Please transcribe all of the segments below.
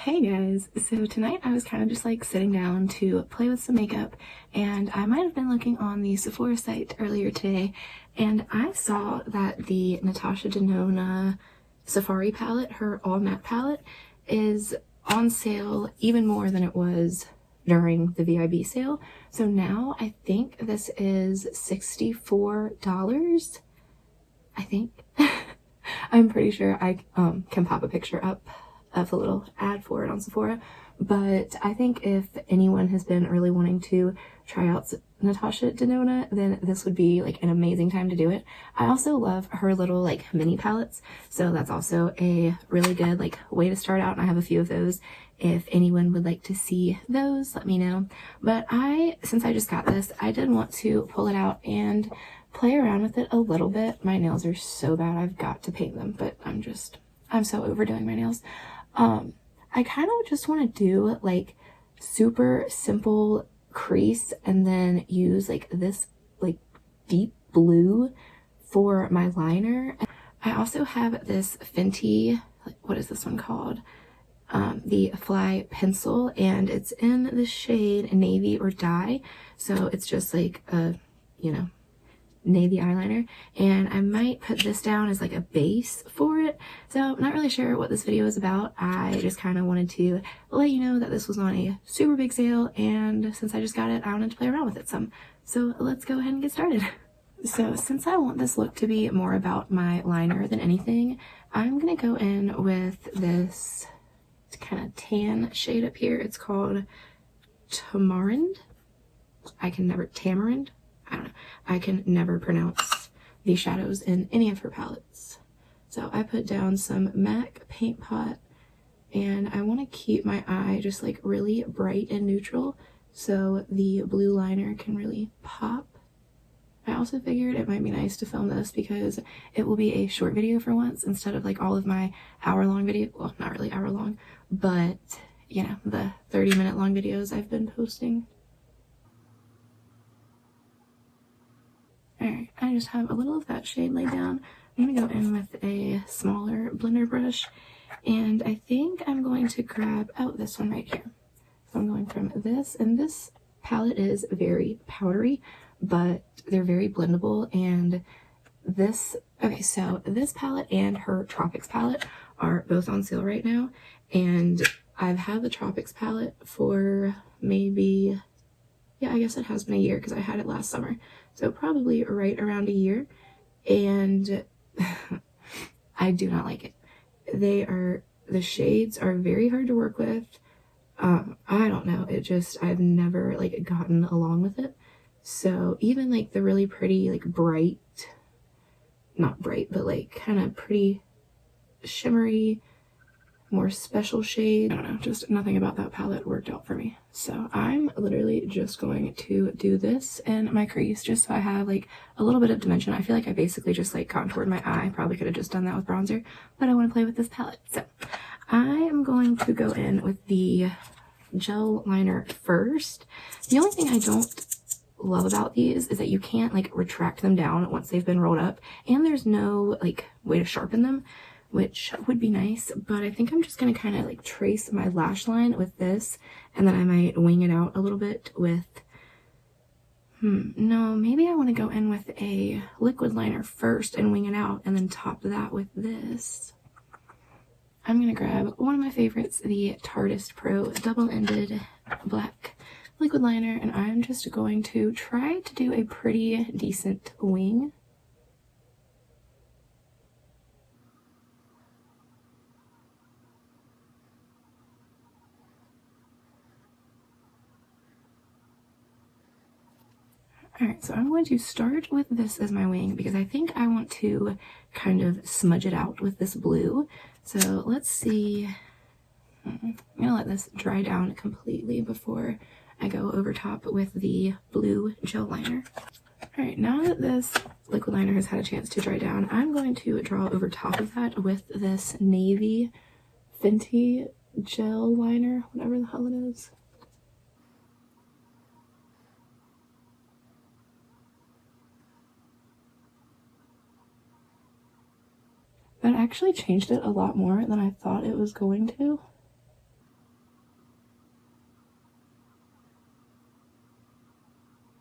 Hey guys, so tonight I was kind of just like sitting down to play with some makeup, and I might have been looking on the Sephora site earlier today, and I saw that the Natasha Denona Safari palette, her all matte palette, is on sale even more than it was during the VIB sale. So now I think this is $64, I think. I'm pretty sure I can pop a picture up of a little ad for it on Sephora, but I think if anyone has been really wanting to try out Natasha Denona, then this would be like an amazing time to do it. I also love her little like mini palettes, so that's also a really good like way to start out, and I have a few of those. If anyone would like to see those, let me know. But since I just got this, I did want to pull it out and play around with it a little bit. My nails are so bad, I've got to paint them, but I'm so overdoing my nails. I kind of just want to do like super simple crease and then use like this like deep blue for my liner. I also have this Fenty, what is this one called? The Fly pencil, and it's in the shade Navy or Dye. So it's just like a, navy eyeliner, and I might put this down as like a base for it. So I'm not really sure what this video is about. I just kind of wanted to let you know that this was on a super big sale, and since I just got it, I wanted to play around with it some. So let's go ahead and get started. So since I want this look to be more about my liner than anything, I'm gonna go in with this kind of tan shade up here. It's called Tamarind. Tamarind? I don't know. I can never pronounce the shadows in any of her palettes. So I put down some MAC Paint Pot, and I want to keep my eye just like really bright and neutral so the blue liner can really pop. I also figured it might be nice to film this because it will be a short video for once instead of like all of my hour-long video. Well, not really hour-long, but the 30-minute long videos I've been posting. Alright, I just have a little of that shade laid down. I'm going to go in with a smaller blender brush, and I think I'm going to grab out this one right here. So I'm going from this, and this palette is very powdery, but they're very blendable, and so this palette and her Tropics palette are both on sale right now, and I've had the Tropics palette for maybe, I guess it has been a year because I had it last summer. So probably right around a year, and I do not like it. The shades are very hard to work with. I don't know, I've never like gotten along with it. So even like the really pretty like bright, not bright, but like kind of pretty shimmery, more special shade, I don't know, just nothing about that palette worked out for me. So I'm literally just going to do this in my crease just so I have like a little bit of dimension. I feel like I basically just like contoured my eye. Probably could have just done that with bronzer, but I want to play with this palette. So I am going to go in with the gel liner first. The only thing I don't love about these is that you can't like retract them down once they've been rolled up, and there's no like way to sharpen them, which would be nice. But I think I'm just going to kind of like trace my lash line with this, and then I might wing it out a little bit with, no, maybe I want to go in with a liquid liner first and wing it out, and then top that with this. I'm going to grab one of my favorites, the Tarteist Pro double-ended black liquid liner, and I'm just going to try to do a pretty decent wing. Alright, so I'm going to start with this as my wing because I think I want to kind of smudge it out with this blue. So let's see. I'm going to let this dry down completely before I go over top with the blue gel liner. Alright, now that this liquid liner has had a chance to dry down, I'm going to draw over top of that with this navy Fenty gel liner, whatever the hell it is. That actually changed it a lot more than I thought it was going to.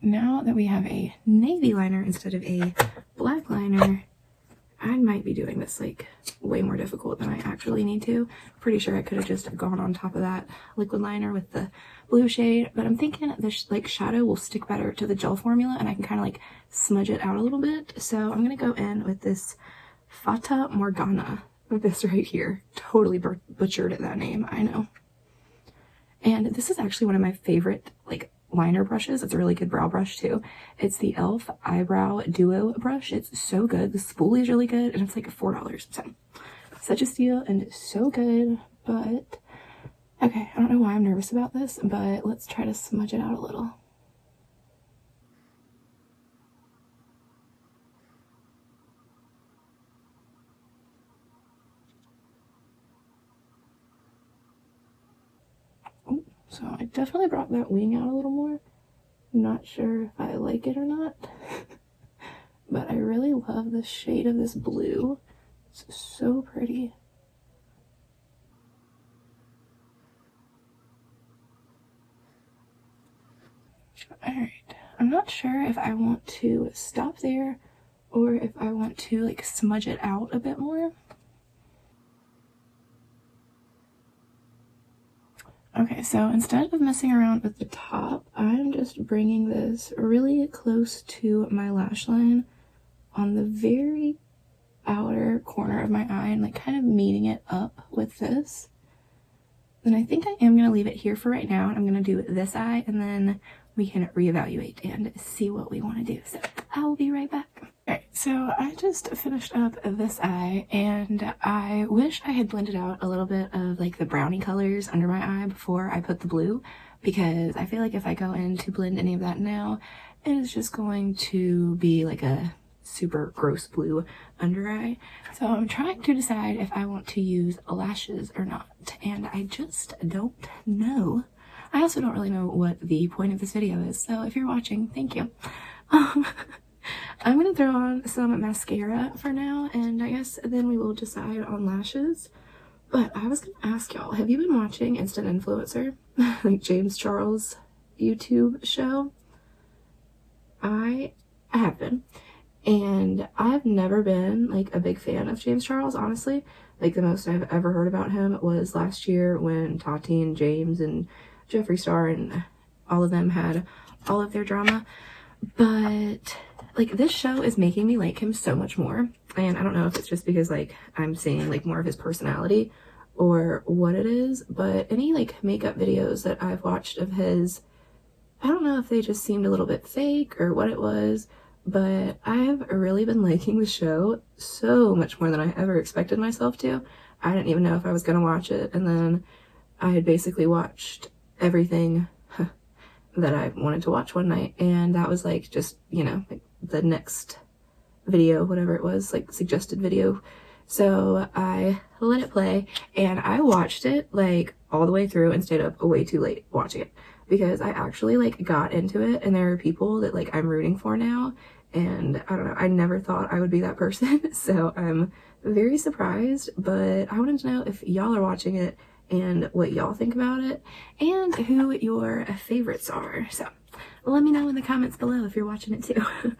now that we have a navy liner instead of a black liner, I might be doing this like way more difficult than I actually need to. Pretty sure I could have just gone on top of that liquid liner with the blue shade, but I'm thinking this like shadow will stick better to the gel formula and I can kind of like smudge it out a little bit. So I'm gonna go in with this Fata Morgana, with this right here. Totally butchered that name, I know. And this is actually one of my favorite like liner brushes. It's a really good brow brush too. It's the e.l.f. Eyebrow Duo brush. It's so good. The spoolie is really good and it's like $4. So such a steal and so good. But okay, I don't know why I'm nervous about this, but let's try to smudge it out a little. So I definitely brought that wing out a little more. I'm not sure if I like it or not. But I really love the shade of this blue. It's so pretty. Alright, I'm not sure if I want to stop there or if I want to like smudge it out a bit more. Okay, so instead of messing around with the top, I'm just bringing this really close to my lash line on the very outer corner of my eye and like kind of meeting it up with this. Then I think I am going to leave it here for right now. I'm going to do this eye and then we can reevaluate and see what we want to do. So I will be right back. Alright, so I just finished up this eye and I wish I had blended out a little bit of like the brownie colors under my eye before I put the blue, because I feel like if I go in to blend any of that now, it is just going to be like a super gross blue under eye. So I'm trying to decide if I want to use lashes or not, and I just don't know. I also don't really know what the point of this video is, so if you're watching, thank you. I'm gonna throw on some mascara for now, and I guess then we will decide on lashes. But I was gonna ask y'all, have you been watching Instant Influencer? Like James Charles' YouTube show? I have been. And I've never been like a big fan of James Charles, honestly. Like the most I've ever heard about him was last year when Tati and James and Jeffree Star and all of them had all of their drama. But like this show is making me like him so much more. And I don't know if it's just because like I'm seeing like more of his personality or what it is, but any like makeup videos that I've watched of his, I don't know if they just seemed a little bit fake or what it was, but I've really been liking the show so much more than I ever expected myself to. I didn't even know if I was gonna watch it, and then I had basically watched everything that I wanted to watch one night, and that was like just, you know, like the next video, whatever it was, like suggested video. So I let it play and I watched it like all the way through and stayed up way too late watching it, because I actually like got into it, and there are people that like I'm rooting for now, and I don't know, I never thought I would be that person. So I'm very surprised, but I wanted to know if y'all are watching it and what y'all think about it and who your favorites are. So let me know in the comments below if you're watching it too. I'm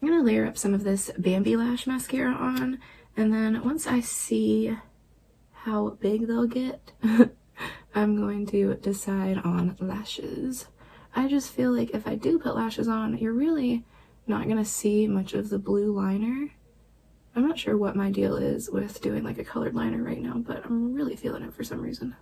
gonna layer up some of this Bambi Lash mascara on, and then once I see how big they'll get, I'm going to decide on lashes. I just feel like if I do put lashes on, you're really not gonna see much of the blue liner. I'm not sure what my deal is with doing like a colored liner right now, but I'm really feeling it for some reason.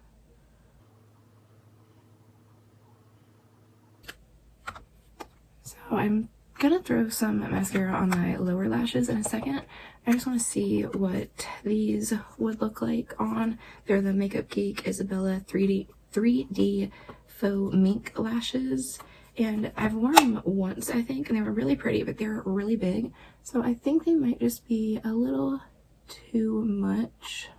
So I'm gonna throw some mascara on my lower lashes in a second. I just want to see what these would look like on. They're the Makeup Geek Isabella 3D Faux Mink lashes. And I've worn them once, I think, and they were really pretty, but they're really big. So I think they might just be a little too much.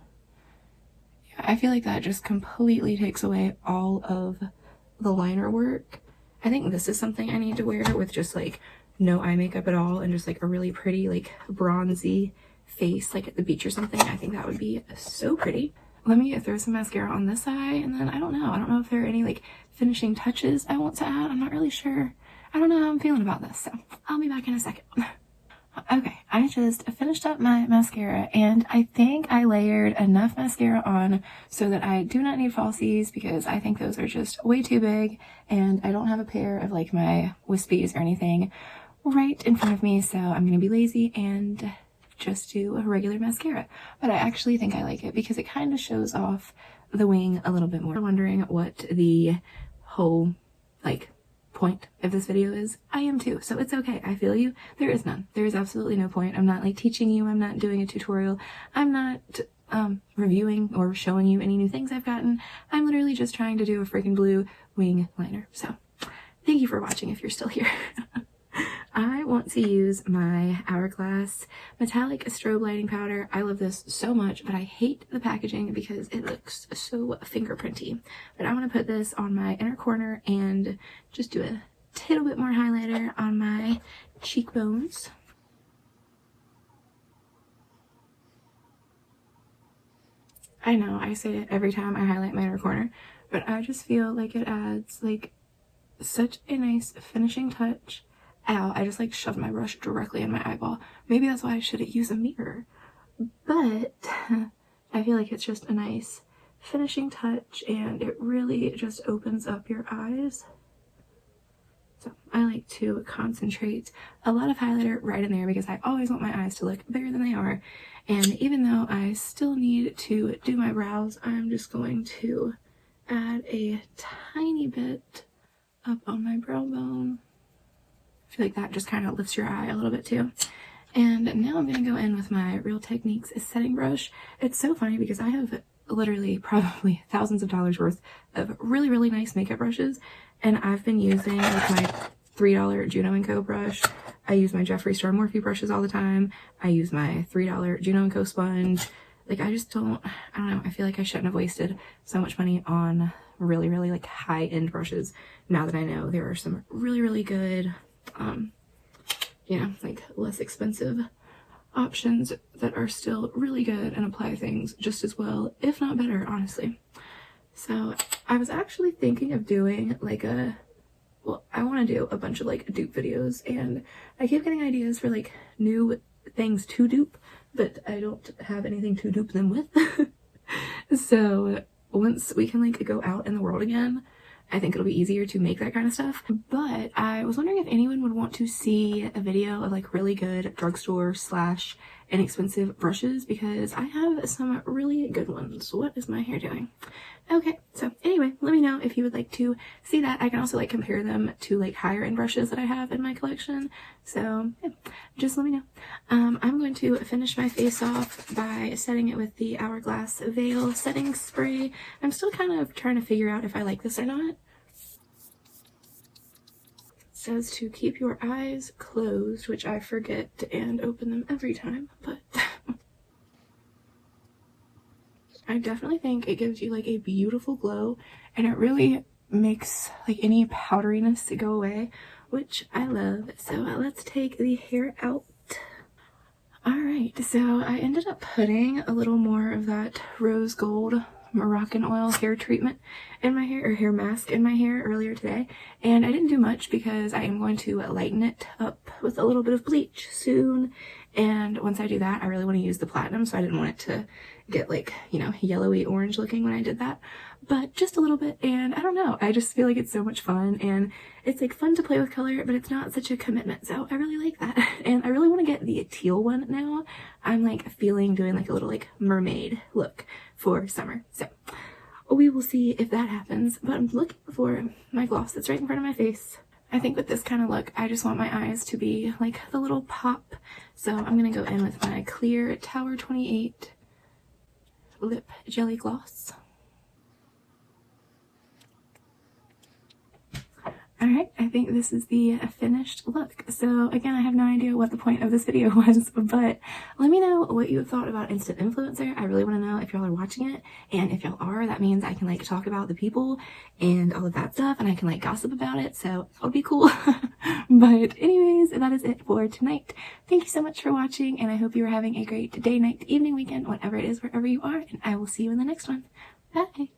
Yeah, I feel like that just completely takes away all of the liner work. I think this is something I need to wear with just like no eye makeup at all and just like a really pretty like bronzy face like at the beach or something. I think that would be so pretty. Let me throw some mascara on this eye, and then I don't know if there are any like finishing touches I want to add. I'm not really sure. I don't know how I'm feeling about this, so I'll be back in a second. Okay, I just finished up my mascara, and I think I layered enough mascara on so that I do not need falsies, because I think those are just way too big, and I don't have a pair of like my wispies or anything right in front of me, so I'm gonna be lazy and just do a regular mascara. But I actually think I like it because it kind of shows off the wing a little bit more. I'm wondering what the whole like point of this video is. I am too, so it's okay. I feel you. There is none. There is absolutely no point. I'm not like teaching you. I'm not doing a tutorial. I'm not reviewing or showing you any new things I've gotten. I'm literally just trying to do a freaking blue wing liner. So thank you for watching if you're still here. I want to use my Hourglass metallic strobe lighting powder. I love this so much, but I hate the packaging because it looks so fingerprinty. But I want to put this on my inner corner and just do a little bit more highlighter on my cheekbones. I know I say it every time I highlight my inner corner, but I just feel like it adds like such a nice finishing touch. Ow, I just like shoved my brush directly in my eyeball. Maybe that's why I shouldn't use a mirror. But I feel like it's just a nice finishing touch, and it really just opens up your eyes. So I like to concentrate a lot of highlighter right in there because I always want my eyes to look bigger than they are. And even though I still need to do my brows, I'm just going to add a tiny bit up on my brow bone. I feel like that just kind of lifts your eye a little bit too. And now I'm going to go in with my Real Techniques setting brush. It's so funny because I have literally probably thousands of dollars worth of really, really nice makeup brushes. And I've been using like my $3 Juno & Co brush. I use my Jeffree Star Morphe brushes all the time. I use my $3 Juno & Co sponge. Like I don't know. I feel like I shouldn't have wasted so much money on really, really like high-end brushes. Now that I know there are some really, really good you know, like less expensive options that are still really good and apply things just as well, if not better, honestly. So I was actually thinking of doing like I want to do a bunch of like dupe videos, and I keep getting ideas for like new things to dupe, but I don't have anything to dupe them with. So once we can like go out in the world again, I think it'll be easier to make that kind of stuff. But I was wondering if anyone would want to see a video of like really good drugstore / inexpensive brushes, because I have some really good ones. What is my hair doing? Okay, so anyway, let me know if you would like to see that. I can also like compare them to like higher end brushes that I have in my collection. So yeah, just let me know. I'm going to finish my face off by setting it with the Hourglass Veil setting spray. I'm still kind of trying to figure out if I like this or not. It says to keep your eyes closed, which I forget and open them every time, but I definitely think it gives you like a beautiful glow, and it really makes like any powderiness to go away, which I love. So let's take the hair out. Alright, so I ended up putting a little more of that rose gold Moroccan oil hair treatment in my hair, or hair mask in my hair earlier today, and I didn't do much because I am going to lighten it up with a little bit of bleach soon. And once I do that, I really want to use the platinum, so I didn't want it to get like, you know, yellowy orange looking when I did that, but just a little bit. And I don't know, I just feel like it's so much fun, and it's like fun to play with color, but it's not such a commitment, so I really like that. And I really want to get the teal one now. I'm like feeling doing like a little like mermaid look for summer, so we will see if that happens. But I'm looking for my gloss that's right in front of my face. I think with this kind of look, I just want my eyes to be like the little pop. So I'm going to go in with my clear Tower 28 lip jelly gloss. Alright, I think this is the finished look. So again, I have no idea what the point of this video was, but let me know what you thought about Instant Influencer. I really want to know if y'all are watching it, and if y'all are, that means I can like talk about the people and all of that stuff, and I can like gossip about it, so that would be cool. But anyways, that is it for tonight. Thank you so much for watching, and I hope you are having a great day, night, evening, weekend, whatever it is, wherever you are, and I will see you in the next one. Bye!